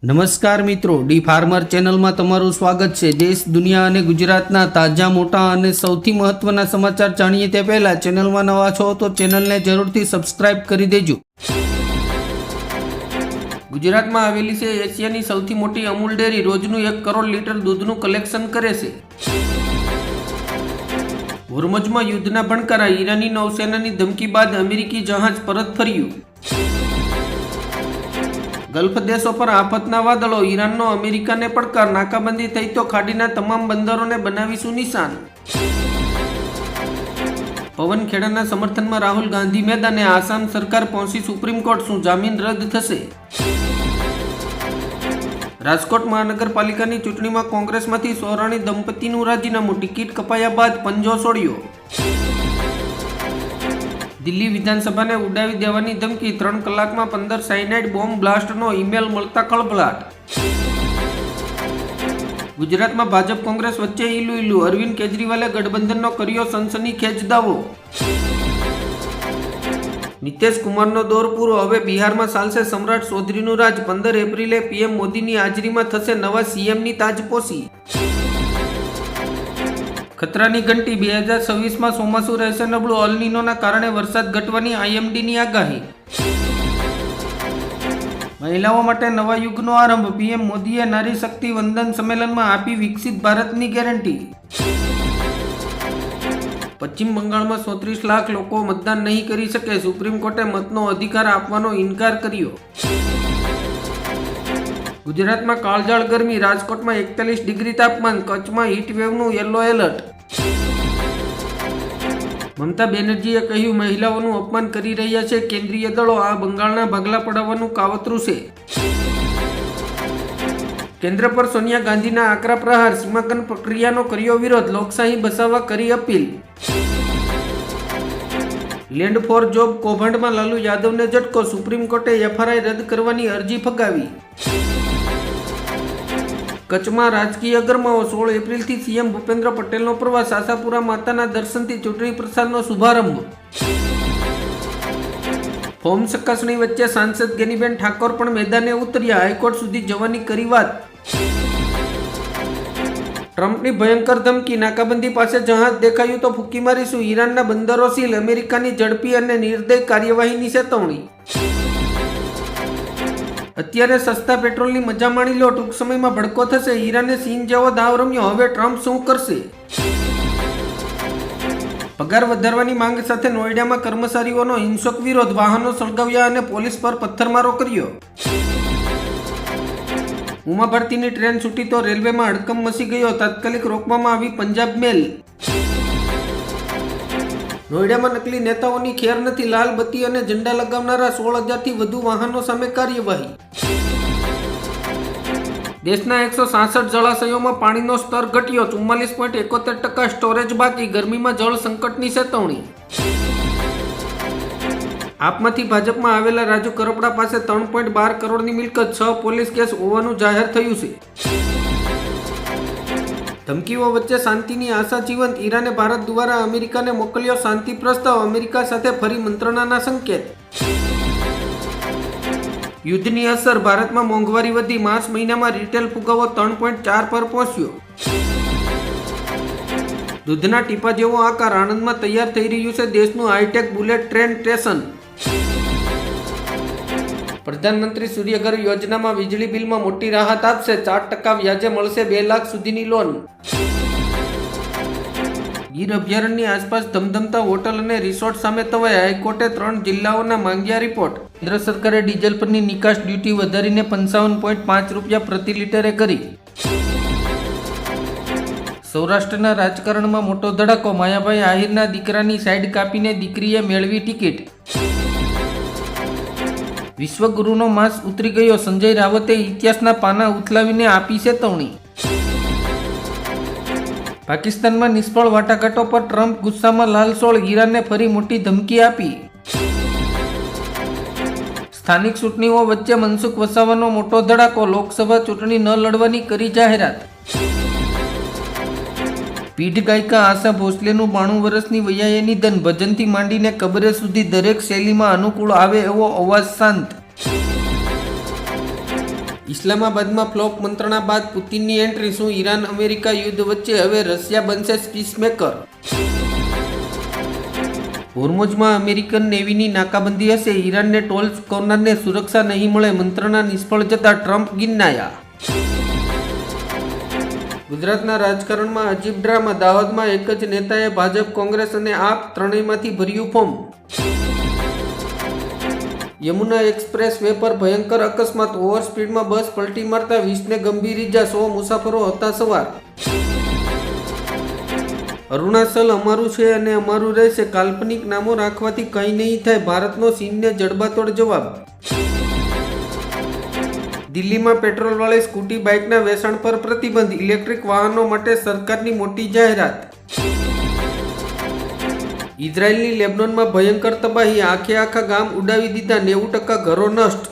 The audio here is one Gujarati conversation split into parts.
નમસ્કાર મિત્રો, ડી ફાર્મર ચેનલમાં તમારું સ્વાગત છે। દેશ, દુનિયા અને ગુજરાતના તાજા, મોટા અને સૌથી મહત્વના સમાચાર જાણીએ તે પહેલા ચેનલમાં નવા છો તો ચેનલને જરૂરથી સબસ્ક્રાઇબ કરી દેજો। ગુજરાતમાં આવેલી છે એશિયાની સૌથી મોટી અમૂલ ડેરી। રોજનું 1 કરોડ લીટર દૂધનું કલેક્શન કરે છે। હોર્મુઝમાં યુદ્ધના ભણકારા, ઈરાની નૌસેનાની ધમકી બાદ અમેરિકી જહાજ પરત ફર્યું। ગલ્ફ દેશો પર આફતના વાદળો, ઈરાનનો અમેરિકાને પડકાર, નાકાબંધી થઈ તો ખાડીના તમામ બંદરોને બનાવીશું નિશાન। પવન ખેડાના સમર્થનમાં રાહુલ ગાંધી મેદાને, આસામ સરકાર પહોંચી સુપ્રીમ કોર્ટ, શું જામીન રદ થશે? રાજકોટ મહાનગરપાલિકાની ચૂંટણીમાં કોંગ્રેસમાંથી સોરાણી દંપતીનું રાજીનામું, ટિકિટ કપાયા બાદ પંજો છોડ્યો। દિલ્હી વિધાનસભાને ઉડાવી દેવાની ધમકી, 3 કલાકમાં 15 સાયનાઇડ બોમ્બ બ્લાસ્ટનો ઈમેલ મળતા ખળભળાટ। ગુજરાતમાં ભાજપ કોંગ્રેસ વચ્ચે ઈલું, અરવિંદ કેજરીવાલે ગઠબંધનનો કર્યો સનસનીખેજ દાવો। નીતિશ કુમારનો દોર પૂરો, હવે બિહારમાં ચાલશે સમ્રાટ ચૌધરીનું રાજ। 15 એપ્રિલે પીએમ મોદીની હાજરીમાં થશે નવા સીએમની તાજપોશી। ખતરાની ઘંટી, 2026માં ચોમાસું રહેશે નબળું, અલ નીનોના કારણે વરસાદ ઘટવાની આઈએમડીની આગાહી। મહિલાઓ માટે નવા યુગનો આરંભ, પીએમ મોદીએ નારી શક્તિ વંદન સંમેલનમાં આપી વિકસિત ભારતની ગેરંટી। પશ્ચિમ બંગાળમાં 34 લાખ લોકો મતદાન નહીં કરી શકે, સુપ્રીમ કોર્ટે મતનો અધિકાર આપવાનો ઇનકાર કર્યો। ગુજરાતમાં કાળઝાળ ગરમી, રાજકોટમાં 41 ડિગ્રી તાપમાન, કચ્છમાં હીટવેવનું યલો એલર્ટ। મમતા બેનર્જીએ કહ્યું, મહિલાઓનું અપમાન કરી રહ્યા છે કેન્દ્રીય દળો, આ બંગાળના ભાગલા પડાવવાનું કાવતરું છે। કેન્દ્ર પર સોનિયા ગાંધીના આકરા પ્રહાર, સીમાંકન પ્રક્રિયાનો કર્યો વિરોધ, લોકશાહી બચાવવા કરી અપીલ। લેન્ડ ફોર જોબ કૌભાંડમાં લાલુ યાદવને ઝટકો, સુપ્રીમ કોર્ટે એફઆરઆઈ રદ કરવાની અરજી ફગાવી। કચ્છમાં રાજકીય ગરમાવો, 16 એપ્રિલથી સીએમ ભૂપેન્દ્ર પટેલનો પ્રવાસ, આશાપુરા માતાના દર્શનથી ચૂંટણી પ્રચારનો શુભારંભ। ફોર્મ ચકાસણી વચ્ચે સાંસદ ગેનીબેન ઠાકોર પણ મેદાને ઉતર્યા, હાઈકોર્ટ સુધી જવાની કરી વાત। ટ્રમ્પની ભયંકર ધમકી, નાકાબંધી પાસે જહાજ દેખાયું તો ફૂંકી મારીશું, ઈરાનના બંદરો સીલ, અમેરિકાની ઝડપી અને નિર્દય કાર્યવાહીની ચેતવણી। અત્યારે સસ્તા પેટ્રોલની મજા માણી લો, ટૂંક સમયમાં ભડકો થશે, ઈરાને ચીન જેવો દાવ રમ્યો, હવે ટ્રમ્પ શું કરશે? પગાર વધારવાની માંગ સાથે નોઈડામાં કર્મચારીઓનો હિંસક વિરોધ, વાહનો સળગાવ્યા અને પોલીસ પર પથ્થરમારો કર્યો। ઉમા ભારતીની ટ્રેન છૂટી તો રેલવેમાં હડકંપ મચી ગયો, તાત્કાલિક રોકવામાં આવી પંજાબ મેલ। નોઈડામાં નકલી નેતાઓની ખેર નથી, લાલ બત્તી અને ઝંડા લગાવનારા 16,000થી વધુ વાહનો સામે કાર્યવાહી। દેશના 166 જળાશયોમાં પાણીનો સ્તર ઘટ્યો, 44.71% સ્ટોરેજ બાકી, ગરમીમાં જળ સંકટની ચેતવણી। આપમાંથી ભાજપમાં આવેલા રાજુ કરપડા પાસે 3.12 કરોડની મિલકત, 6 પોલીસ કેસ હોવાનું જાહેર થયું છે। ધમકીઓ વચ્ચે શાંતિની આશા જીવંત, ઈરાને ભારત દ્વારા અમેરિકાને મોકલ્યો શાંતિ પ્રસ્તાવ, અમેરિકા સાથે ફરી મંત્રણાના સંકેત। યુદ્ધની અસર, ભારતમાં મોંઘવારી વધી, માર્ચ મહિનામાં રિટેલ ફુગાવો 3.4 પર પહોંચ્યો। દૂધના ટીપા જેવો આકાર, આણંદમાં તૈયાર થઈ રહ્યું છે દેશનું હાઈટેક બુલેટ ટ્રેન સ્ટેશન। પ્રધાનમંત્રી સૂર્યઘર યોજનામાં વીજળી બિલમાં મોટી રાહત આપશે, 4% વ્યાજે મળશે 2 લાખ સુધીની લોન। ગીર અભયારણ્યની આસપાસ ધમધમતા હોટલ અને રિસોર્ટ સામે તવાઈ, હાઈકોર્ટે 3 જિલ્લાઓના માંગ્યા રિપોર્ટ। કેન્દ્ર સરકારે ડીઝલ પરની નિકાસ ડ્યુટી વધારીને 55.5 રૂપિયા પ્રતિ લીટરે કરી। સૌરાષ્ટ્રના રાજકારણમાં મોટો ધડાકો, માયાભાઈ આહિરના દીકરાની સાઈડ કાપીને દીકરીએ મેળવી ટિકિટ। વિશ્વગુરુનો માસ ઉતરી ગયો, સંજય રાવતે ઇતિહાસના પાના ઉથલાવીને આપી ચેતવણી। પાકિસ્તાનમાં નિષ્ફળ વાટાઘાટો પર ટ્રમ્પ ગુસ્સામાં લાલસોળ, ઈરાનને ફરી મોટી ધમકી આપી। સ્થાનિક ચૂંટણીઓ વચ્ચે મનસુખ વસાવાનો મોટો ધડાકો, લોકસભા ચૂંટણી ન લડવાની કરી જાહેરાત। પીઢ ગાયિકા આશા ભોસલેનું 92 વર્ષની વયે નિધન, ભજનથી માંડીને કબરે સુધી દરેક શૈલીમાં અનુકૂળ આવે એવો અવાજ શાંત। ઇસ્લામાબાદમાં ફ્લોપ મંત્રણા બાદ પુતિનની એન્ટ્રી, શું ઈરાન અમેરિકા યુદ્ધ વચ્ચે હવે રશિયા બનશે પીસમેકર? હોર્મુઝમાં અમેરિકન નેવીની નાકાબંધી હશે, ઈરાનને ટોલ ચૂકવનારને સુરક્ષા નહીં મળે, મંત્રણા નિષ્ફળ જતા ટ્રમ્પ ગિન્નાયા. ગુજરાતના રાજકારણમાં અજીબ ડ્રામા, દાહોદમાં એક જ નેતાએ ભાજપ, કોંગ્રેસ અને આપ ત્રણેયમાંથી ભર્યું ફોર્મ. યમુના એક્સપ્રેસ વે પર ભયંકર અકસ્માત, ઓવર સ્પીડમાં બસ પલટી મારતા 20ને ગંભીર ઇજા, 100 મુસાફરો હતા સવાર. અરુણાચલ અમારું છે અને અમારું રહેશે, કાલ્પનિક નામો રાખવાથી કંઈ નહીં થાય, ભારતનો ચીનને જડબાતોડ જવાબ. દિલ્હીમાં પેટ્રોલવાળી સ્કૂટી બાઇકના વેચાણ પર પ્રતિબંધ, ઇલેક્ટ્રિક વાહનો માટે સરકારની મોટી જાહેરાત. ઇઝરાયલની લેબનોનમાં ભયંકર તબાહી, આખા ગામ ઉડાવી દીધા, 90% ઘરો નષ્ટ.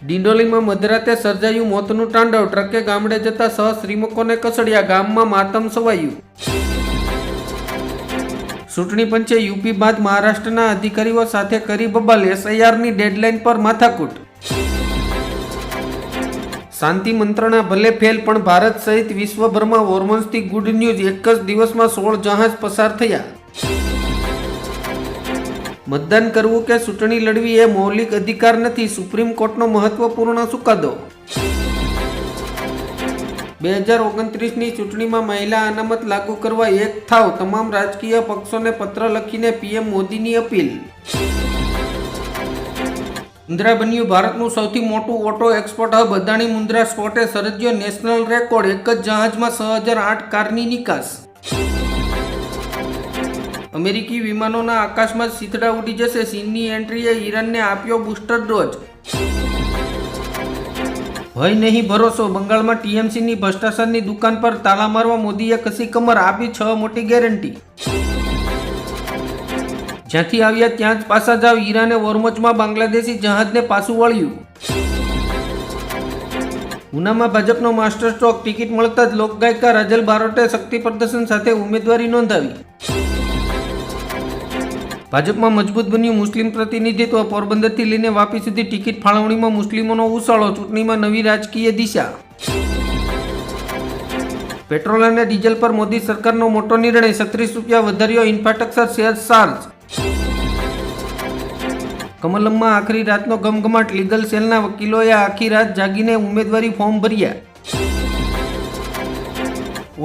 ડિંડોલીમાં મધરાતે સર્જાયું મોતનું તાંડવ, ટ્રકે ગામડે જતા શ્રીમકોને કસડ્યા, ગામમાં માતમ છવાયું. ચૂંટણી પંચે યુપી બાદ મહારાષ્ટ્રના અધિકારીઓ સાથે કરી બબાલ, SIRની ડેડલાઇન પર માથાકૂટ. શાંતિ મંત્રણા ભલે ફેલ, પણ ભારત સહિત વિશ્વભરમાં હોર્મોન્સથી ગુડ ન્યૂઝ, એક જ દિવસમાં 16 જહાજ પસાર થયા. મતદાન કરવું કે ચૂંટણી લડવી એ મૌલિક અધિકાર નથી, સુપ્રીમ કોર્ટનો મહત્વપૂર્ણ ચુકાદો. 2029ની ચૂંટણીમાં મહિલા અનામત લાગુ કરવા એક થાવ, તમામ રાજકીય પક્ષોને પત્ર લખીને PM મોદીની અપીલ. મુન્દ્રા બન્યું ભારતનું સૌથી મોટું auto export hub, Adani Mundra સ્પોટે સર્જ્યો નેશનલ રેકોર્ડ, એક જ જહાજમાં 6008 કારની નિકાસ. અમેરિકી વિમાનોના આકાશમાં જ શીતળા ઉડી જશે, ચીનની એન્ટ્રીએ ઈરાનને આપ્યો બૂસ્ટર ડોઝ. ભય નહીં ભરોસો, બંગાળમાં TMCની ભ્રષ્ટાચારની દુકાન પર તાળા મારવા મોદીએ કસી કમર, આપી 6 મોટી ગેરંટી. જ્યાંથી આવ્યા ત્યાં જ પાછા જાવ, ઈરાને હોર્મુઝમાં બાંગ્લાદેશી જહાજને પાછું વળ્યું. ઉનામાં ભાજપનો માસ્ટર સ્ટ્રોક, ટિકિટ મળતા જ લોકગાયિકા રાજલ બારોટે શક્તિ પ્રદર્શન સાથે ઉમેદવારી નોંધાવી. ભાજપમાં મજબૂત બન્યું મુસ્લિમ પ્રતિનિધિત્વ, પોરબંદરથી લઈને વાપી સુધી ટિકિટ ફાળવણીમાં મુસ્લિમોનો ઉછાળો, ચૂંટણીમાં નવી રાજકીય દિશા. પેટ્રોલ અને ડીઝલ પર મોદી સરકારનો મોટો નિર્ણય, 36 રૂપિયા વધાર્યો ઇન્ફ્રાસ્ટ્રક્ચર સેસ ચાર્જ. કમલમમાં આખરી રાતનો ગમગમાટ, લીગલ સેલના વકીલોએ આખી રાત જાગીને ઉમેદવારી ફોર્મ ભર્યા.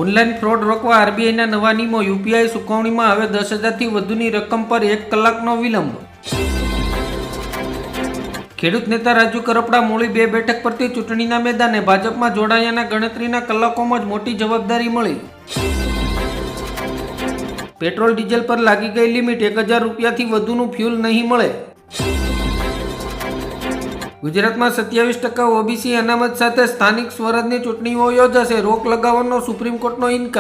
ઓનલાઈન ફ્રોડ રોકવા RBIના નવા નિયમો, UPI ચૂકવણીમાં હવે 10,000થી વધુની રકમ પર 1 કલાકનો વિલંબ. ખેડૂત નેતા રાજુ કરપડા મૂળી 2 બેઠક પરથી ચૂંટણીના મેદાને, ભાજપમાં જોડાયાના ગણતરીના કલાકોમાં જ મોટી જવાબદારી મળી. પેટ્રોલ ડીઝલ પર લાગી ગઈ લિમિટ, 1000 રૂપિયાથી વધુનું ફ્યુલ નહીં મળે. ગુજરાતમાં 27% OBC અનામત સાથે સ્થાનિક સ્વરાજની ચૂંટણીઓ યોજાશે, રોક લગાવવાનો સુપ્રીમ કોર્ટનો ઇનકાર.